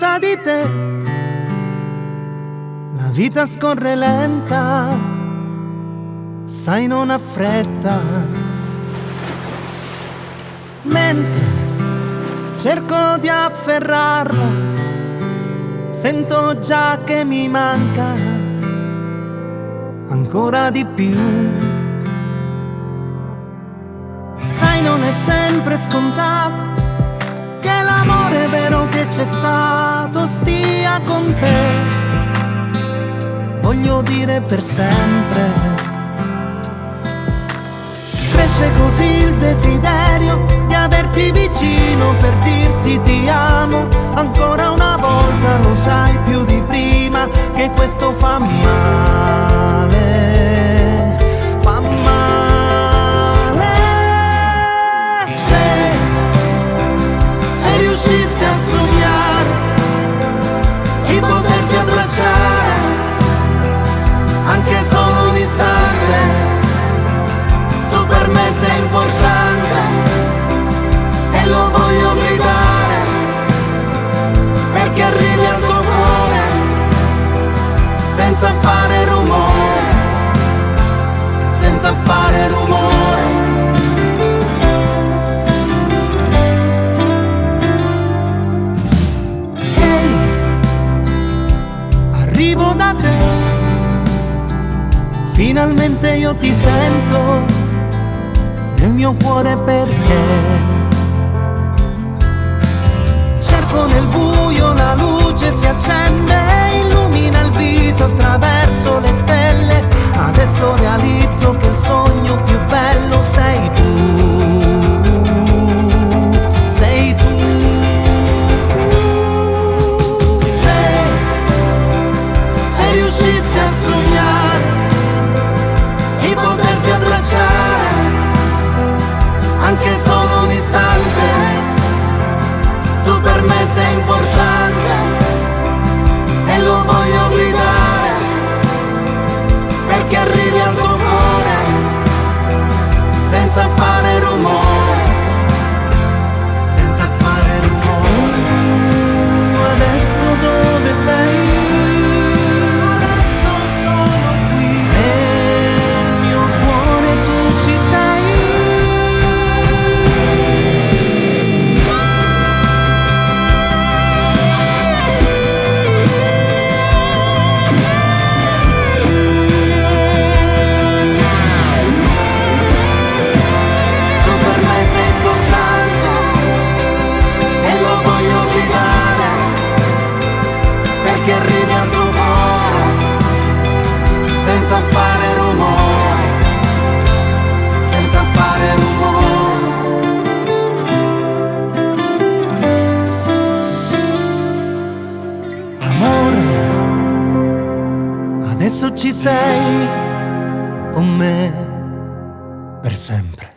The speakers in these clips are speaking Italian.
senza di te la vita scorre lenta, sai non ha fretta. Mentre cerco di afferrarla, sento già che mi manca ancora di più. Sai non è sempre scontato che l'amore vero che c'è stato stia con te. Voglio dire per sempre. Cresce così il desiderio di averti vicino per dirti ti amo. Ancora una volta lo sai più di prima che questo fa male, fa male. Se riuscissi a sognare di poterti abbracciare anche solo un istante, tu per me sei importante e lo voglio gridare perché arrivi al tuo cuore senza fare rumore, senza fare rumore. Ehi, arrivo da te, finalmente io ti sento nel mio cuore perché cerco nel buio, la luce si accende, illumina il viso attraverso le stelle. Adesso realizzo che il sogno più bello sei tu, sei tu. Se riuscissi a sognare di poterti abbracciare anche solo un istante, tu per me sei importante e lo voglio gridare perché arrivi al tuo cuore senza fare rumore, senza fare rumore. Adesso dove sei? Adesso sono qui, nel mio cuore tu ci sei. Arrivi al tuo cuore senza fare rumore, senza fare rumore. Amore, adesso ci sei con me per sempre.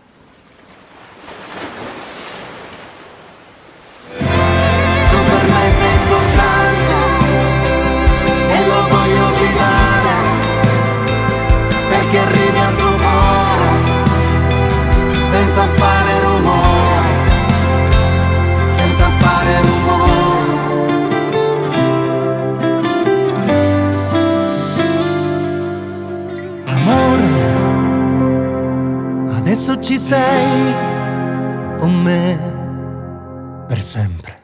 Che arrivi al tuo cuore senza fare rumore, senza fare rumore. Amore, adesso ci sei con me per sempre.